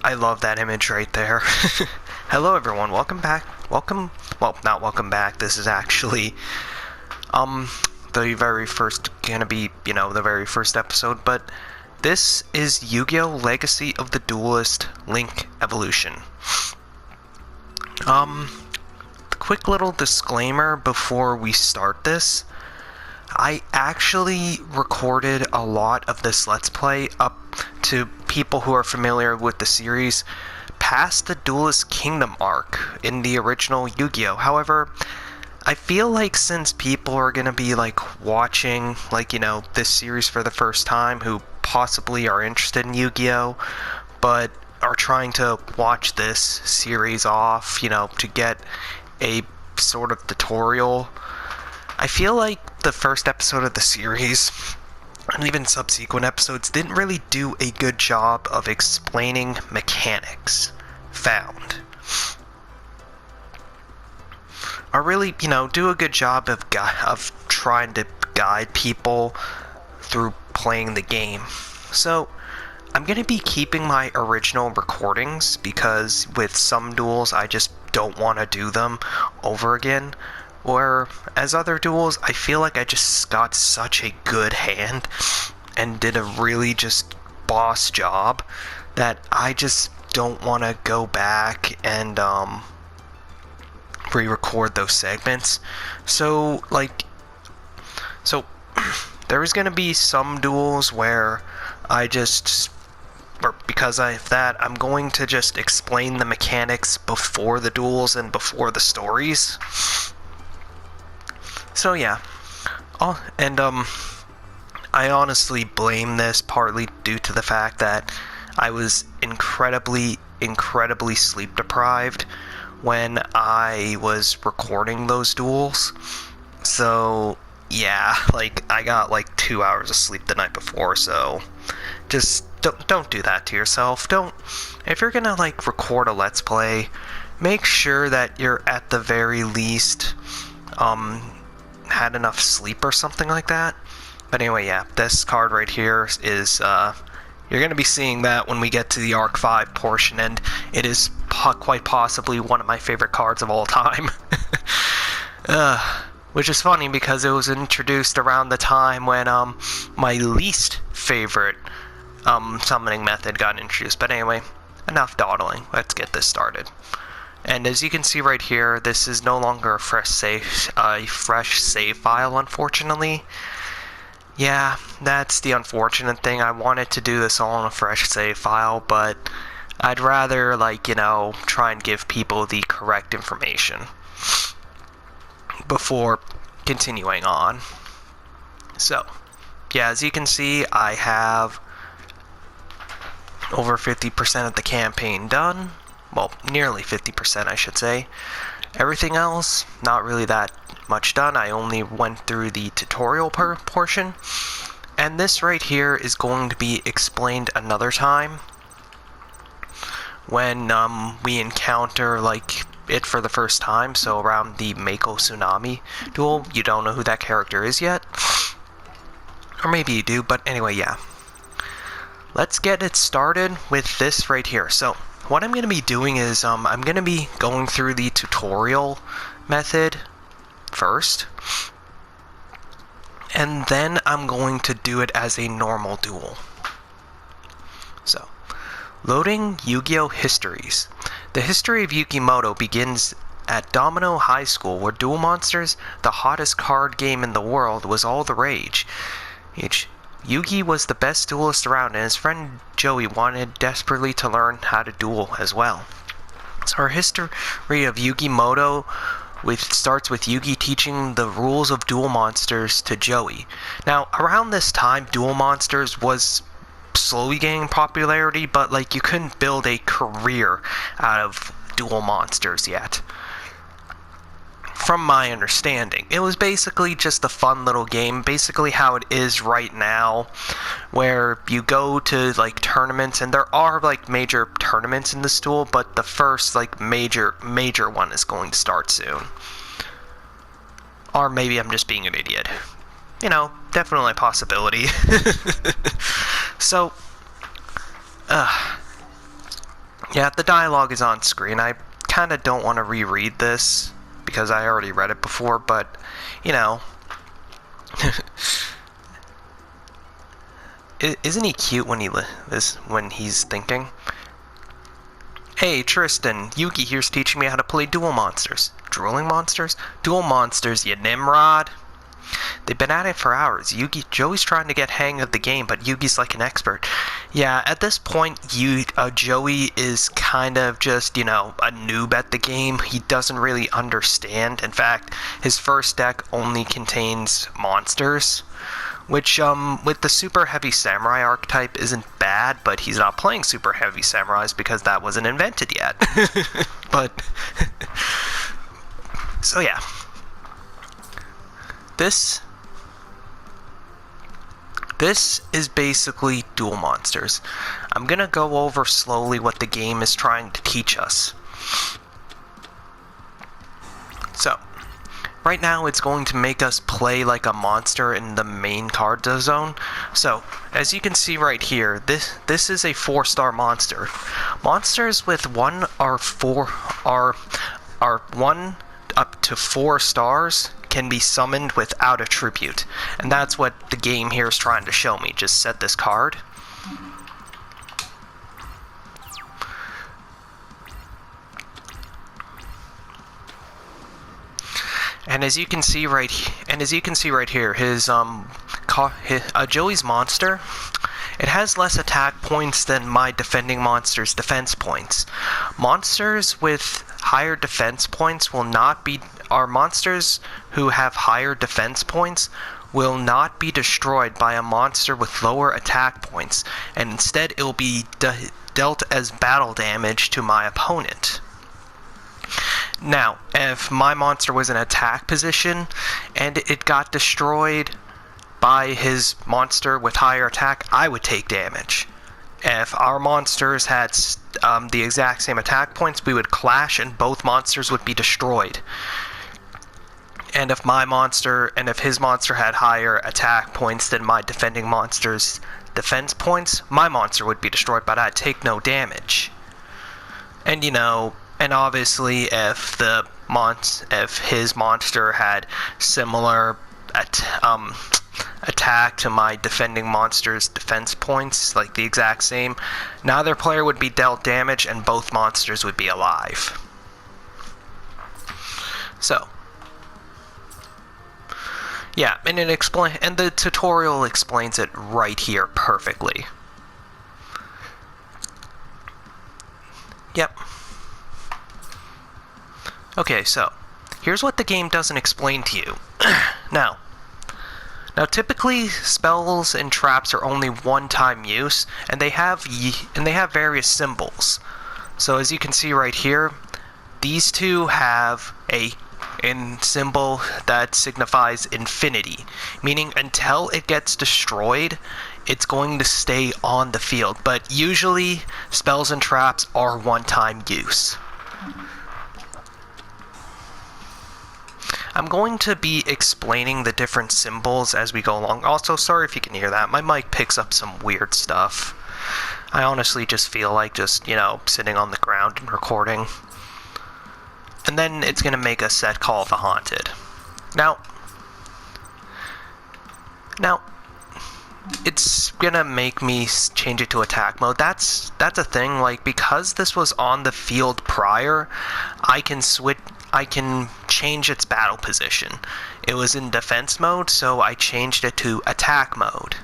I love that image right there. Hello everyone, welcome back. Well, not welcome back. This is actually the very first the very first episode, but this is Yu-Gi-Oh! Legacy of the Duelist Link Evolution. Quick little disclaimer before we start this. I actually recorded a lot of this Let's Play up to people who are familiar with the series past the Duelist Kingdom arc in the original Yu-Gi-Oh! However, I feel like since people are gonna be watching this series for the first time who possibly are interested in Yu-Gi-Oh! But are trying to watch this series off, to get a sort of tutorial, I feel like the first episode of the series, and even subsequent episodes, didn't really do a good job of explaining mechanics found. Or really, do a good job of trying to guide people through playing the game. So, I'm going to be keeping my original recordings because with some duels I just don't want to do them over again. Or, as other duels, I feel like I just got such a good hand and did a really just boss job that I just don't want to go back and re-record those segments. So there is going to be some duels where because of that, I'm going to just explain the mechanics before the duels and before the stories. So yeah, I honestly blame this partly due to the fact that I was incredibly sleep deprived when I was recording those duels. So yeah, I got 2 hours of sleep the night before, so just don't do that to yourself. If you're gonna record a Let's Play, make sure that you're at the very least had enough sleep or something like that. But anyway, yeah, this card right here is you're going to be seeing that when we get to the Arc 5 portion, and it is quite possibly one of my favorite cards of all time. Which is funny because it was introduced around the time when my least favorite summoning method got introduced. But anyway, enough dawdling. Let's get this started. And as you can see right here, this is no longer a fresh save file, unfortunately. Yeah, that's the unfortunate thing. I wanted to do this all in a fresh save file, but I'd rather, try and give people the correct information before continuing on. So, yeah, as you can see, I have over 50% of the campaign done. Well, nearly 50%, I should say. Everything else, not really that much done. I only went through the tutorial portion. And this right here is going to be explained another time when we encounter, it for the first time. So around the Mako Tsunami duel. You don't know who that character is yet. Or maybe you do, but anyway, yeah. Let's get it started with this right here. So, what I'm going to be doing is, I'm going to be going through the tutorial method first, and then I'm going to do it as a normal duel. So, loading Yu-Gi-Oh! Histories. The history of Yugimoto begins at Domino High School, where Duel Monsters, the hottest card game in the world, was all the rage. Yugi was the best duelist around, and his friend Joey wanted desperately to learn how to duel as well. So our history of Yugimoto starts with Yugi teaching the rules of Duel Monsters to Joey. Now, around this time, Duel Monsters was slowly gaining popularity, but you couldn't build a career out of Duel Monsters yet. From my understanding, it was basically just a fun little game, basically how it is right now, where you go to tournaments, and there are major tournaments in this duel, but the first major one is going to start soon. Or maybe I'm just being an idiot. Definitely a possibility. So, Yeah, the dialogue is on screen. I kind of don't want to reread this because I already read it before, but, you know. Isn't he cute when when he's thinking? Hey, Tristan, Yuki here's teaching me how to play duel monsters. Drooling monsters? Duel monsters, you nimrod. They've been at it for hours. Joey's trying to get hang of the game, but Yugi's like an expert. Yeah, at this point, Joey is kind of just, you know, a noob at the game. He doesn't really understand. In fact, his first deck only contains monsters, which, with the Super Heavy Samurai archetype isn't bad, but he's not playing Super Heavy Samurais because that wasn't invented yet. But, so yeah. This is basically duel monsters. I'm gonna go over slowly what the game is trying to teach us. So, right now it's going to make us play like a monster in the main card zone. So, as you can see right here, this is a 4-star monster. Monsters with 1 or 4 are 1 up to 4 stars can be summoned without a tribute. And that's what the game here is trying to show me. Just set this card. And as you can see right here, Joey's monster, it has less attack points than my defending monster's defense points. Monsters with higher defense points monsters who have higher defense points will not be destroyed by a monster with lower attack points, and instead it will be dealt as battle damage to my opponent. Now, if my monster was in attack position and it got destroyed by his monster with higher attack, I would take damage. If our monsters had the exact same attack points, we would clash and both monsters would be destroyed. And if his monster had higher attack points than my defending monster's defense points, my monster would be destroyed, but I'd take no damage. And and obviously if his monster had similar attack to my defending monster's defense points, like the exact same, neither player would be dealt damage and both monsters would be alive. So, yeah, and the tutorial explains it right here perfectly. Yep. Okay, so here's what the game doesn't explain to you. Now, typically spells and traps are only one-time use, and they have various symbols. So as you can see right here, these two have a symbol that signifies infinity, meaning until it gets destroyed, it's going to stay on the field. But usually, spells and traps are one-time use. I'm going to be explaining the different symbols as we go along. Also, sorry if you can hear that. My mic picks up some weird stuff. I honestly just feel like sitting on the ground and recording. And then it's going to make a set Call of the Haunted. Now, it's going to make me change it to attack mode. That's a thing. Like, because this was on the field prior, I can change its battle position. It was in defense mode, so I changed it to attack mode.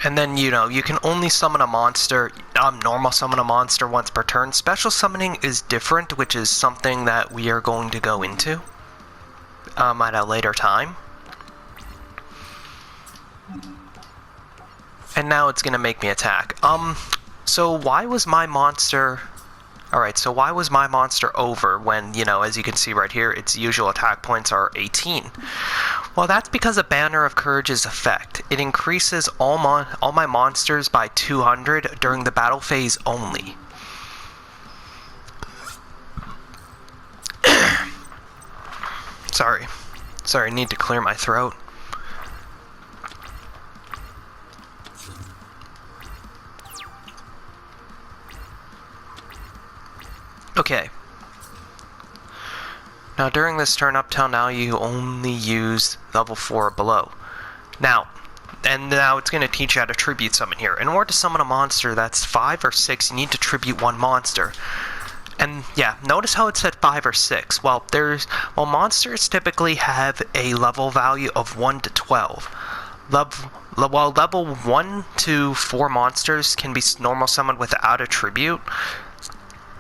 And then, you can only summon a monster, normal summon a monster once per turn. Special summoning is different, which is something that we are going to go into at a later time. And now it's going to make me attack. So why was my monster... Alright, so why was my monster over when, as you can see right here, its usual attack points are 18? Well, that's because of Banner of Courage's effect. It increases all my monsters by 200 during the battle phase only. Sorry, I need to clear my throat. Okay. Now during this turn up till now, you only use level 4 or below. Now it's going to teach you how to tribute summon here. In order to summon a monster that's 5 or 6, you need to tribute one monster. And yeah, notice how it said 5 or 6. Well, monsters typically have a level value of 1 to 12. While level 1 to 4 monsters can be normal summoned without a tribute,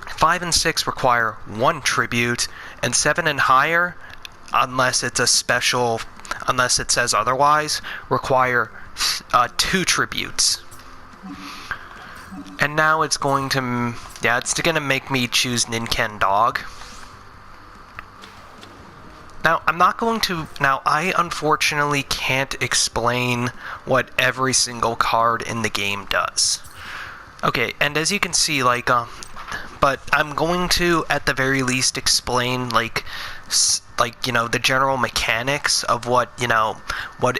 5 and 6 require 1 tribute, and 7 and higher, unless it says otherwise, require 2 tributes. And now it's going to make me choose Ninken Dog. Now, I unfortunately can't explain what every single card in the game does. Okay, and as you can see, but I'm going to, at the very least, explain, the general mechanics of what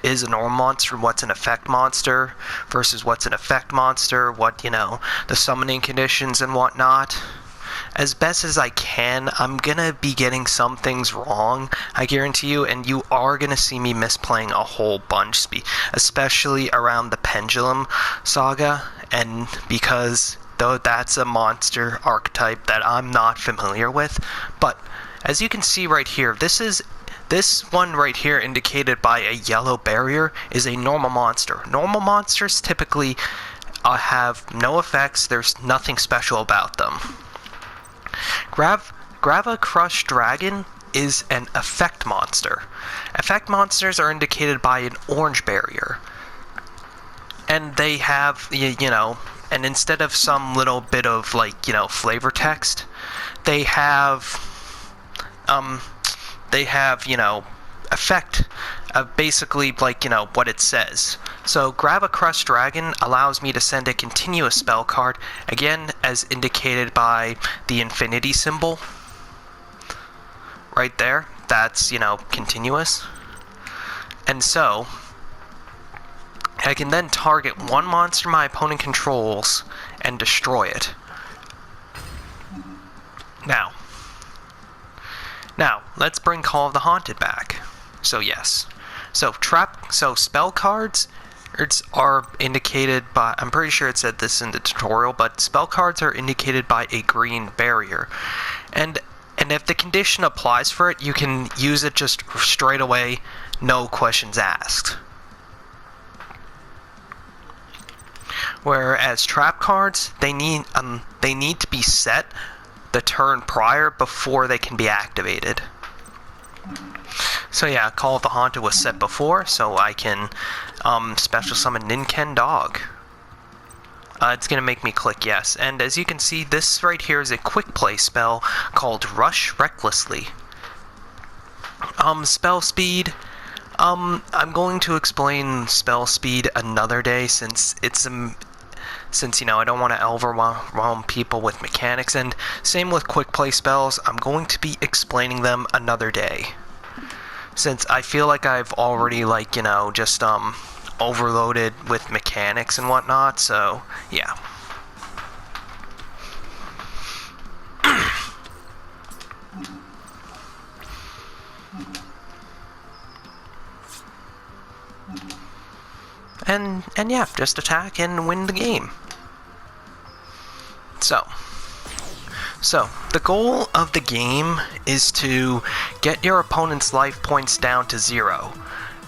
is a normal monster, what's an effect monster, versus what's an effect monster, the summoning conditions and whatnot. As best as I can. I'm gonna be getting some things wrong, I guarantee you, and you are gonna see me misplaying a whole bunch, especially around the Pendulum Saga, and because though that's a monster archetype that I'm not familiar with. But as you can see right here, this one right here, indicated by a yellow barrier, is a normal monster. Normal monsters typically have no effects. There's nothing special about them. Grava Crush Dragon is an effect monster. Effect monsters are indicated by an orange barrier. And they have, and instead of some little bit of, flavor text, they have, effect of basically, what it says. So, Grava Crush Dragon allows me to send a continuous spell card, again, as indicated by the infinity symbol. Right there. That's, continuous. And so, I can then target one monster my opponent controls and destroy it. Now, let's bring Call of the Haunted back. So yes. So spell cards are indicated by, I'm pretty sure it said this in the tutorial, but spell cards are indicated by a green barrier. And if the condition applies for it, you can use it just straight away, no questions asked. Whereas trap cards, they need to be set the turn prior before they can be activated. So yeah, Call of the Haunted was set before, so I can special summon Ninken Dog. It's going to make me click yes. And as you can see, this right here is a quick play spell called Rush Recklessly. Spell speed. I'm going to explain spell speed another day, since I don't want to overwhelm people with mechanics, and same with quick play spells. I'm going to be explaining them another day, since I feel like I've already just overloaded with mechanics and whatnot. So yeah. And yeah, just attack and win the game. So the goal of the game is to get your opponent's life points down to 0.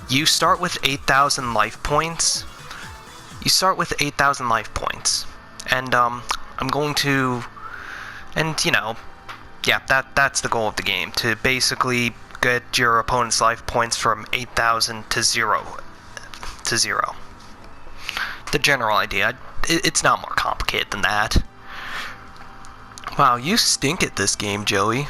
You start with 8,000 life points. And I'm going to, that's the goal of the game, to basically get your opponent's life points from 8,000 to 0. The general idea. It's not more complicated than that. Wow, you stink at this game, Joey.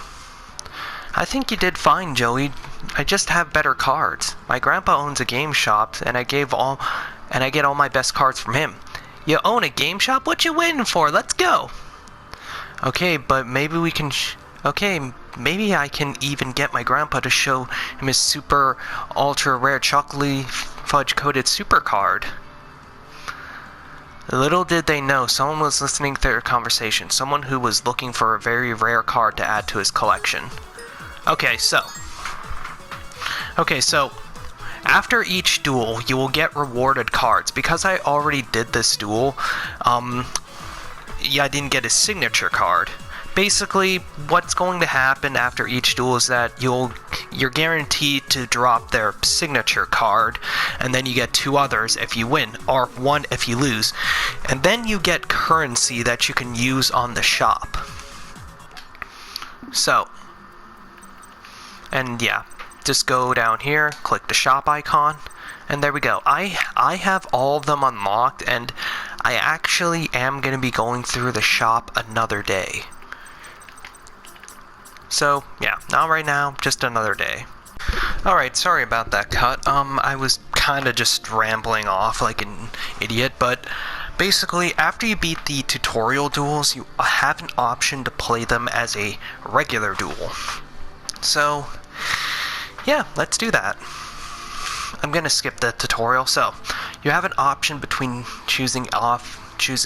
I think you did fine, Joey. I just have better cards. My grandpa owns a game shop, and I get all my best cards from him. You own a game shop? What you waiting for? Let's go. Okay, but maybe we can. Maybe I can even get my grandpa to show him his super ultra rare chocolate fudge coated super card. Little did they know, someone was listening to their conversation. Someone who was looking for a very rare card to add to his collection. Okay, so after each duel, you will get rewarded cards. Because I already did this duel, yeah, I didn't get his signature card. Basically, what's going to happen after each duel is that you're guaranteed to drop their signature card, and then you get 2 others if you win, or 1 if you lose. And then you get currency that you can use on the shop. So, and yeah, just go down here, click the shop icon, and there we go. I have all of them unlocked, and I actually am going to be going through the shop another day. So, yeah, not right now, just another day. Alright, sorry about that cut. I was kinda just rambling off like an idiot, but basically, after you beat the tutorial duels, you have an option to play them as a regular duel. So, yeah, let's do that. I'm gonna skip the tutorial. So, you have an option between choosing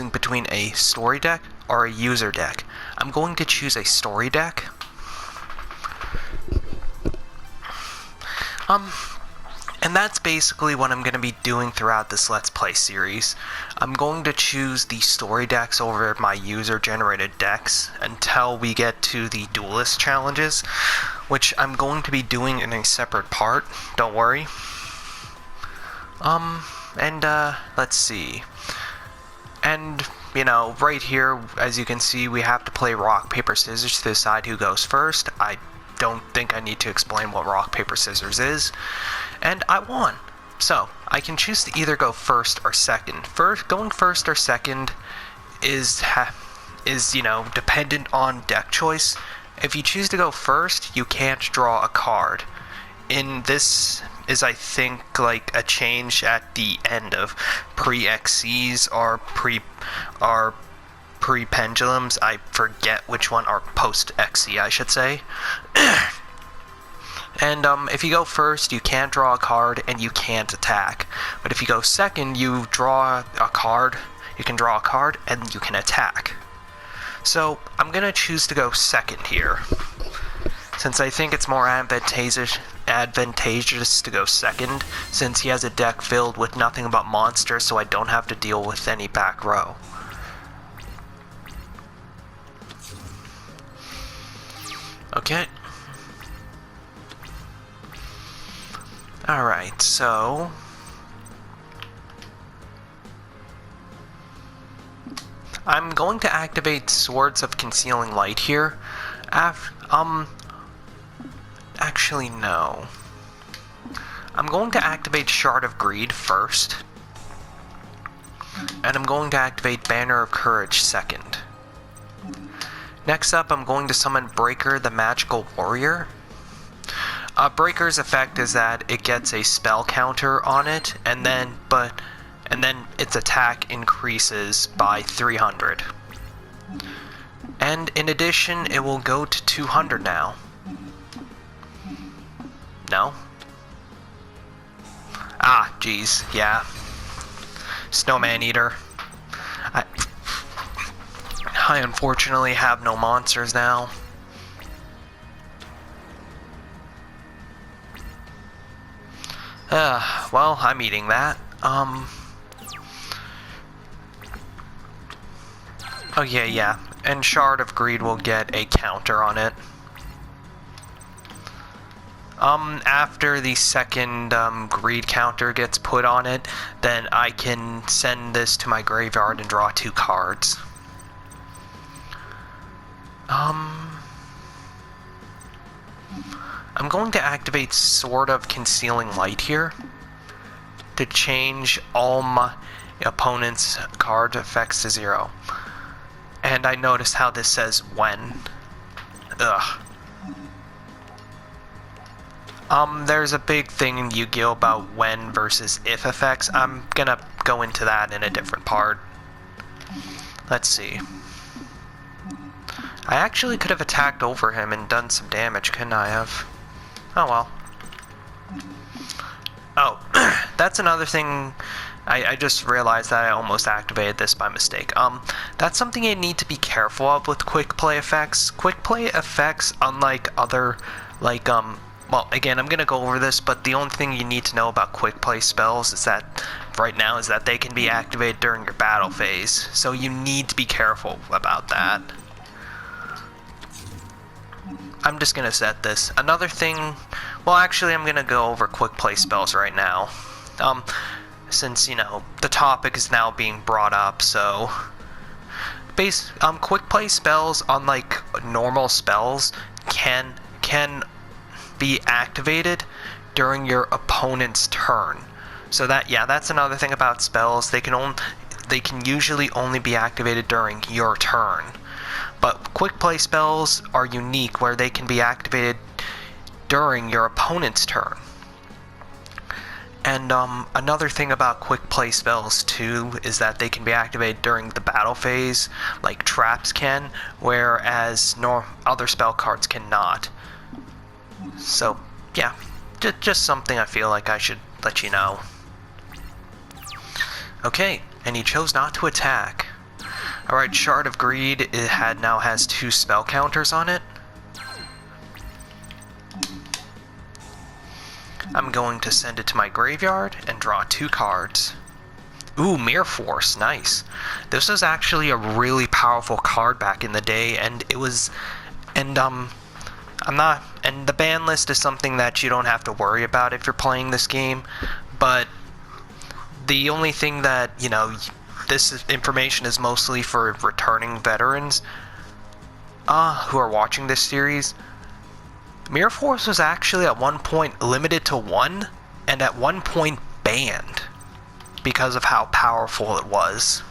between a story deck or a user deck. I'm going to choose a story deck. And that's basically what I'm going to be doing throughout this Let's Play series. I'm going to choose the story decks over my user-generated decks until we get to the Duelist challenges, which I'm going to be doing in a separate part, don't worry. Let's see. And, you know, right here, as you can see, we have to play rock, paper, scissors to decide who goes first. I don't think I need to explain what rock, paper, scissors is. And I won. So, I can choose to either go first or second. Going first or second is, you know, dependent on deck choice. If you choose to go first, you can't draw a card. In this is, I think, like a change at the end of pre-XCs or pre-pendulums. I forget which one, or post-XC, I should say. And if you go first, you can't draw a card and you can't attack. But if you go second, you draw a card, you can draw a card, and you can attack. So I'm going to choose to go second here, since I think it's more advantageous to go second, since he has a deck filled with nothing but monsters, so I don't have to deal with any back row. Okay. Alright, so I'm going to activate Swords of Concealing Light here. Actually, no. I'm going to activate Shard of Greed first. And I'm going to activate Banner of Courage second. Next up, I'm going to summon Breaker, the Magical Warrior. Breaker's effect is that it gets a spell counter on it, and then its attack increases by 300. And in addition, it will go to 200 now. No? Ah, jeez, yeah. Snowman Eater. I unfortunately have no monsters now. Well, I'm eating that. Okay, yeah. And Shard of Greed will get a counter on it. After the second, greed counter gets put on it, then I can send this to my graveyard and draw 2 cards. I'm going to activate Sword of Concealing Light here to change all my opponent's card effects to 0. And I noticed how this says when. Ugh. There's a big thing in Yu-Gi-Oh! About when versus if effects. I'm gonna go into that in a different part. Let's see. I actually could have attacked over him and done some damage, couldn't I have? Oh well. Oh, that's another thing I just realized that I almost activated this by mistake. That's something you need to be careful of with quick play effects. Quick play effects, unlike other, like, well, again, I'm gonna go over this, but the only thing you need to know about quick play spells is that, right now, is that they can be activated during your battle phase. So you need to be careful about that. I'm just gonna set this. Another thing, well, actually, I'm gonna go over quick play spells right now. Since, you know, the topic is now being brought up, so quick play spells, unlike normal spells, can be activated during your opponent's turn. So that, yeah, that's another thing about spells. They can usually only be activated during your turn. But quick play spells are unique, where they can be activated during your opponent's turn. And another thing about quick play spells too is that they can be activated during the battle phase, like traps can, whereas other spell cards cannot. So yeah, just something I feel like I should let you know. Okay, and he chose not to attack. Alright, Shard of Greed, it now has 2 spell counters on it. I'm going to send it to my graveyard and draw 2 cards. Ooh, Mirror Force, nice. This was actually a really powerful card back in the day, and it was, and the ban list is something that you don't have to worry about if you're playing this game, but the only thing that, you know, this information is mostly for returning veterans who are watching this series. Mirror Force was actually at one point limited to 1, and at one point banned, because of how powerful it was.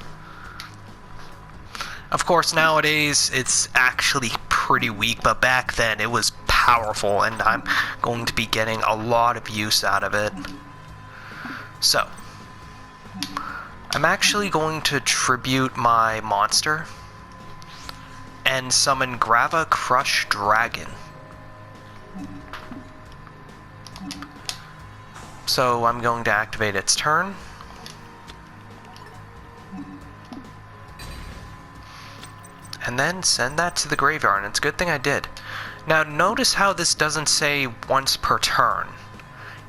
Of course, nowadays, it's actually pretty weak, but back then it was powerful, and I'm going to be getting a lot of use out of it. So, I'm actually going to tribute my monster, and summon Grava Crush Dragon. So I'm going to activate its turn. And then send that to the graveyard, and it's a good thing I did. Now notice how this doesn't say once per turn.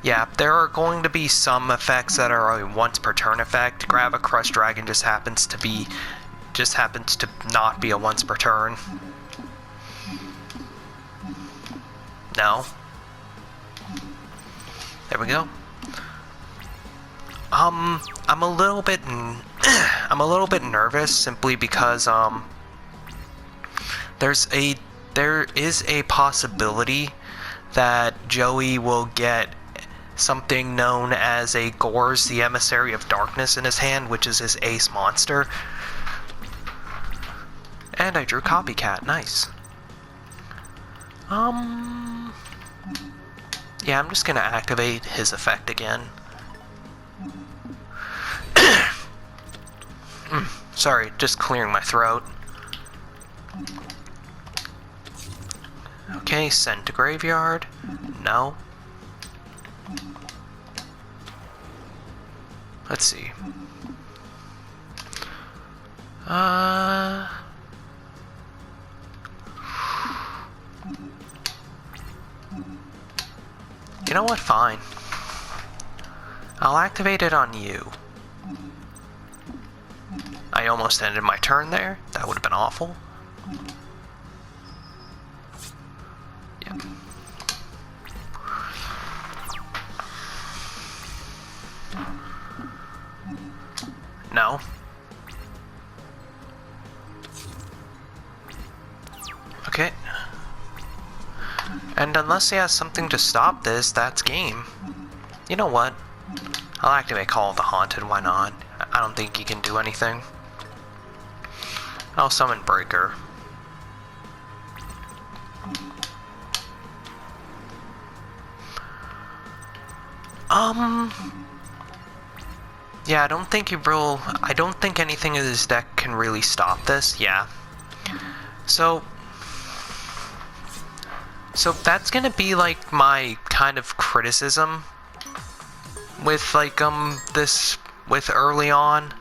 Yeah, there are going to be some effects that are a once per turn effect. Grava Crush Dragon just happens to not be a once per turn. No. There we go. I'm a little bit nervous simply because there is a possibility that Joey will get something known as a Gorz the Emissary of Darkness in his hand, which is his ace monster. And I drew Copycat, nice. Yeah, I'm just gonna activate his effect again. Sorry, just clearing my throat. Okay, send to graveyard. No. Let's see. You know what? Fine. I'll activate it on you. I almost ended my turn there. That would have been awful. Yep. No. Okay. And unless he has something to stop this, that's game. You know what? I'll activate Call of the Haunted, why not? I don't think he can do anything. I'll summon Breaker. Yeah, I don't think anything in this deck can really stop this, yeah. So that's gonna be like my kind of criticism with like this with early on.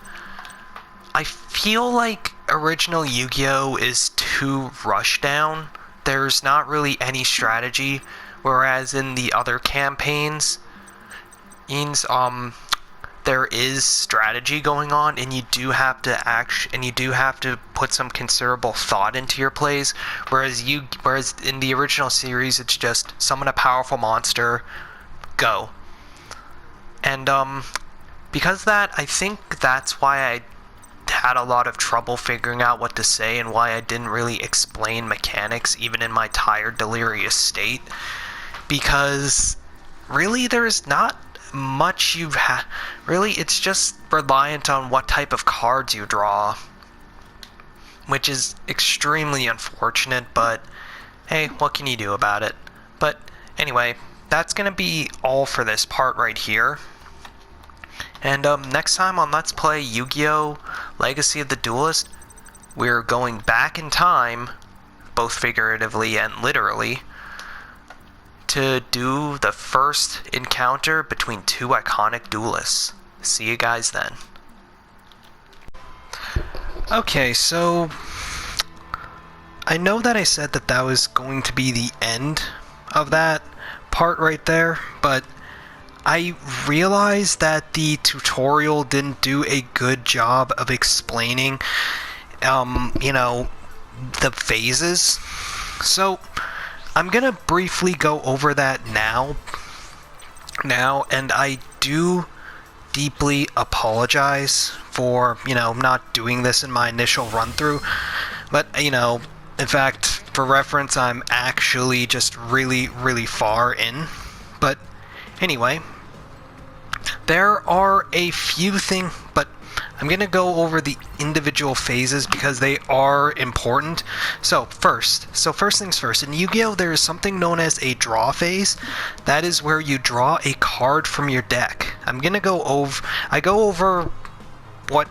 I feel like original Yu-Gi-Oh! Is too rushed down. There's not really any strategy, whereas in the other campaigns, there is strategy going on, and you do have to put some considerable thought into your plays. Whereas in the original series, it's just summon a powerful monster, go. And because of that, I think that's why I had a lot of trouble figuring out what to say, and why I didn't really explain mechanics even in my tired, delirious state. Because really, there's not much really, it's just reliant on what type of cards you draw, which is extremely unfortunate, but hey, what can you do about it? But anyway, that's gonna be all for this part right here. And next time on Let's Play Yu-Gi-Oh! Legacy of the Duelist, we're going back in time, both figuratively and literally, to do the first encounter between two iconic duelists. See you guys then. Okay, so I know that I said that was going to be the end of that part right there, but I realized that the tutorial didn't do a good job of explaining, the phases. So I'm gonna briefly go over that now, and I do deeply apologize for, not doing this in my initial run-through, but, in fact, for reference, I'm actually just really, really far in. But anyway, there are a few things, but I'm going to go over the individual phases because they are important. So first things first, in Yu-Gi-Oh! There is something known as a draw phase. That is where you draw a card from your deck. I go over what,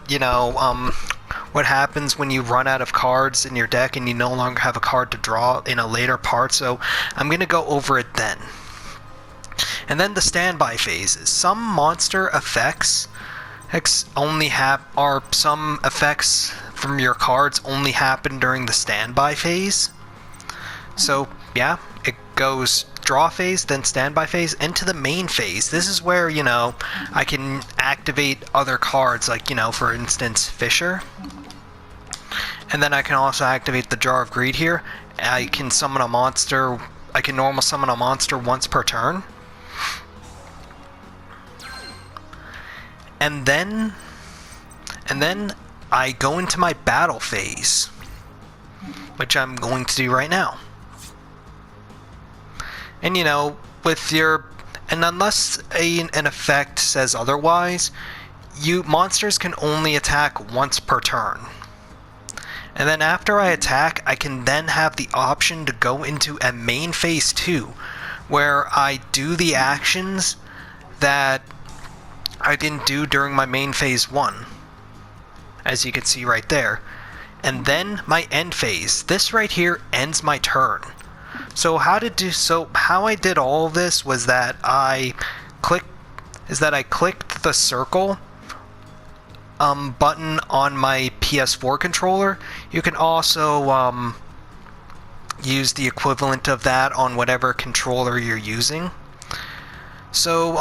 what happens when you run out of cards in your deck and you no longer have a card to draw in a later part, so I'm going to go over it then. And then the standby phases. Some monster effects some effects from your cards only happen during the standby phase. So yeah, it goes draw phase, then standby phase, into the main phase. This is where, I can activate other cards, like, for instance, Fisher. And then I can also activate the Jar of Greed here. I can normal summon a monster once per turn. And then I go into my battle phase, which I'm going to do right now. And unless an effect says otherwise, monsters can only attack once per turn. And then after I attack, I can then have the option to go into a main phase 2, where I do the actions that I didn't do during my main phase 1, as you can see right there. And then my end phase. This right here ends my turn. So how I did all of this was that I clicked the circle button on my PS4 controller. You can also use the equivalent of that on whatever controller you're using. So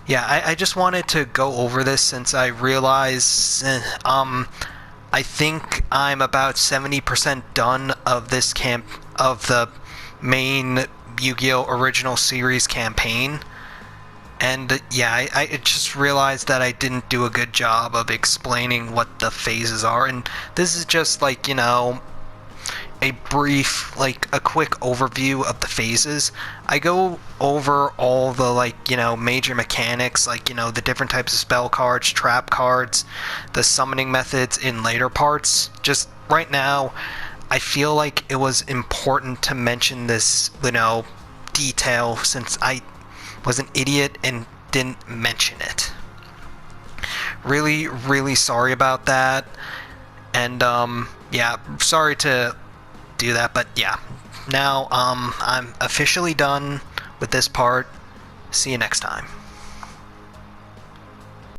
yeah, I just wanted to go over this since I realized I think I'm about 70% done of this of the main Yu-Gi-Oh! Original Series campaign. And yeah, I just realized that I didn't do a good job of explaining what the phases are. And this is just like, a brief, a quick overview of the phases. I go over all the, major mechanics, the different types of spell cards, trap cards, the summoning methods in later parts. Just right now, I feel like it was important to mention this, detail, since I was an idiot and didn't mention it. Really, really sorry about that. And, yeah, sorry to do that, but yeah, now I'm officially done with this part. See you next time.